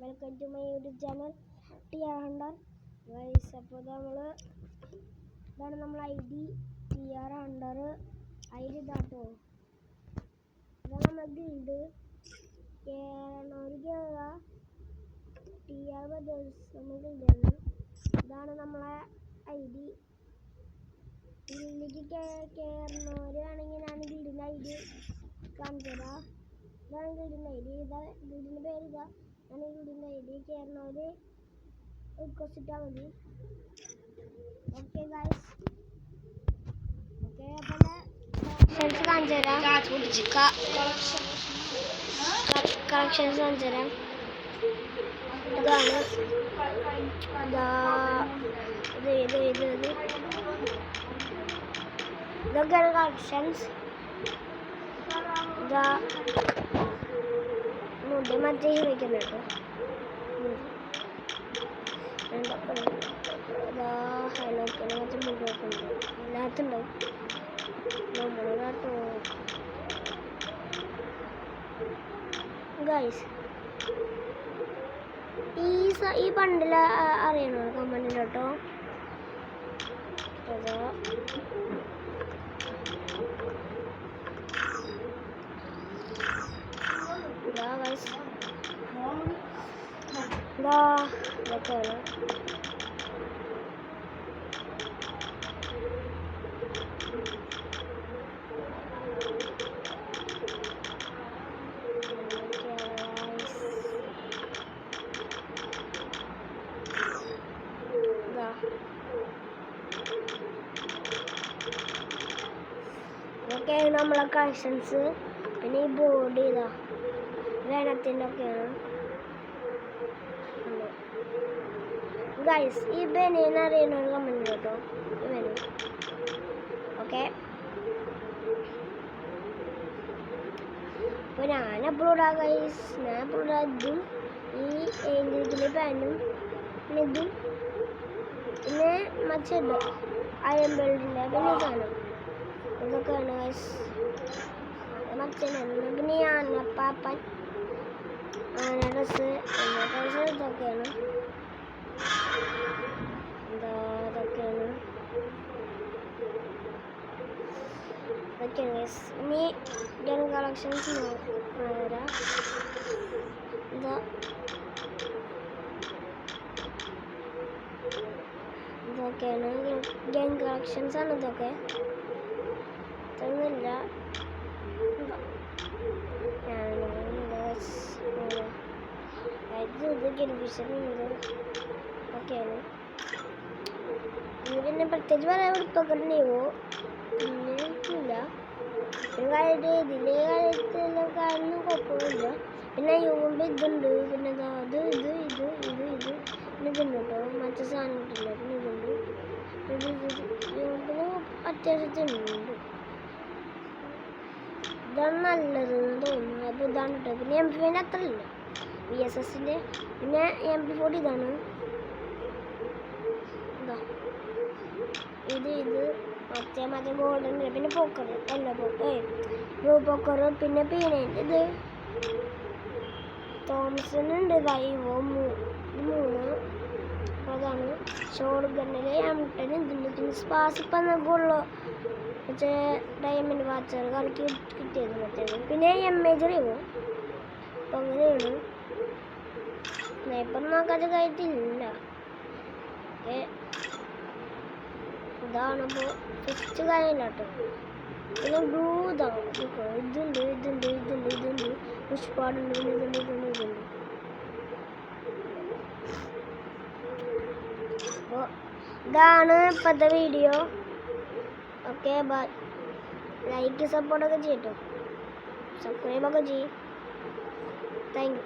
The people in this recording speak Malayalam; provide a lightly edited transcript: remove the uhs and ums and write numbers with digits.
Welcome to my YouTube channel TR Hunter. Guys, അപ്പോൾ ഇതാണ് നമ്മൾ ID TR Hunter. ID ഇതാട്ടോ, ഇതാണ് നമ്മൾ ഗിൽഡ് കേരള TR Brothers നമ്മൾ ഗിൽഡാണ്. ഇതാണ് നമ്മളെ ID. ഗിൽഡിലേക്ക് കയറുന്നവരാണെങ്കിൽ ഞാൻ ഗിൽഡിൻ്റെ ID കാണിച്ചു തരാം. ഇതാണ് ഗിൽഡിൻ്റെ ID. ഗിൽഡിൻ്റെ പേര് ഇതാ. ഞാൻ ഗിൽഡിൻ്റെ ID കയറുന്നവർ റിക്വസ്റ്റ് ഇട്ടാൽ മതി. Okay guys, okay. അപ്പം കളക്ഷൻസ് കാണിച്ചു തരാം. കളക്ഷൻസ് കാണിച്ചു തരാം. ഇതാണ് ഇതൊക്കെയാണ് കളക്ഷൻസ്. മുടി മറ്റേ ഹീറോയ്ക്കുണ്ട് കേട്ടോ. ഹൈലൊക്കെ മറ്റേ മുടിയൊക്കെ ഉണ്ട്, എല്ലാത്തുണ്ടാവും നമ്മൾ കേട്ടോ. ഗൈസ്, ഈ ബണ്ടിൽ അറിയണോ? കമൻറ്റിൽ കേട്ടോ. ഇതൊക്കെയാണ്. ഇതൊക്കെയാണ് നമ്മളെ കളക്ഷൻസ്. പിന്നെ ഈ ബോർഡ് ഇതാ വേണത്തിൻ്റെ ഒക്കെയാണ്. ഗൈസ്, ഈ ബനിയൻ അറിയുന്ന ഒരു കമൻറ്റ് കേട്ടോ. ഈ ബനിയൻ ഓക്കെ. അപ്പോൾ ഞാൻ അപ്ലോഡാ ഗൈസ്, ഞാൻ അപ്ലോഡാതും ഈ ഏഞ്ചിലെ പാൻറ്റും പിന്നെ ഇതും പിന്നെ മച്ചുണ്ട് അയമ്പലിൻ്റെ പിന്നെ സാധനം ഇതൊക്കെയാണ് ഗൈസ്. മച്ചനുണ്ട് പിന്നെ ആന പാപ്പൻ ആന ഡ്രസ്സ് ഇതൊക്കെയാണ്. ഇതൊക്കെയാണ് ഗൈസ്. ഇനി ഗൺ കളക്ഷൻസ് വരാം. ഇതൊക്കെയാണ് ഗൺ കളക്ഷൻസ് ആണ്. ഇതൊക്കെ ഇതൊന്നുമില്ല. ഇത് ഗെലിഫിഷനുണ്ട്. ഒക്കെയാണ്. പിന്നെ പ്രത്യേകിച്ച് പറയാൻ ഉടുപ്പൊക്കെയോ പിന്നെ ഇല്ല. പിന്നെ കാര്യമായിട്ട് ഇതിൻ്റെ കാര്യത്തിലുള്ള കാരണം കുഴപ്പമില്ല. പിന്നെ യൂമ്പ് ഇതുണ്ട്. പിന്നെ അത് ഇത് ഇത് ഇത് ഇത് പിന്നെ ഇതുണ്ട് കേട്ടോ. മറ്റു സാധനം ഇട്ടില്ല. പിന്നെ ഇതുണ്ട്. യൂമ്പിന് അത്യാവശ്യത്തിനുണ്ട്. ഇതാണ് നല്ലതെന്ന് തോന്നുന്നു. അപ്പോൾ ഇതാണ് കേട്ടോ. പിന്നെ MP5 അത്ര ഇല്ല. VSSൻ്റെ പിന്നെ MP40 ഇതാണ്. ഇത് മറ്റേ ഗോൾഡൻ പിന്നെ പോക്കർ ബ്ലൂ പോക്കർ പിന്നെ പീനൈൻ ഇത് തോമസൺ ഉണ്ട്. ഇവോ 3 അതാണ്. ഷോർട്ട് ഗണ്ണിൽ M10 ഇതുണ്ട്. പിന്നെ സ്പാസ് ഇപ്പം ഉള്ളു മറ്റേ ഡയമണ്ട് വാച്ചർ കളിക്ക് കിട്ടിയത് മറ്റേത്. പിന്നെ MAജർ ഇവോ. അപ്പം അങ്ങനെയാണ്. സ്നൈപ്പർ നോക്കാത്ത കാര്യത്തില്ല. ഇതാണിപ്പോൾ ഫസ്റ്റ് കാര്യമില്ല കേട്ടോ. പിന്നെ ബ്ലൂ ഇതാണ്. ഇതുണ്ട് പുഷ്പാടുണ്ട്. പിന്നെ ഇതുണ്ട്. അപ്പോൾ ഇതാണ് ഇപ്പോഴത്തെ വീഡിയോ. Okay, bye. ലൈക്ക് സപ്പോർട്ടൊക്കെ ചെയ്യട്ടോ. സബ്സ്ക്രൈബൊക്കെ ചെയ്യും. Thank U.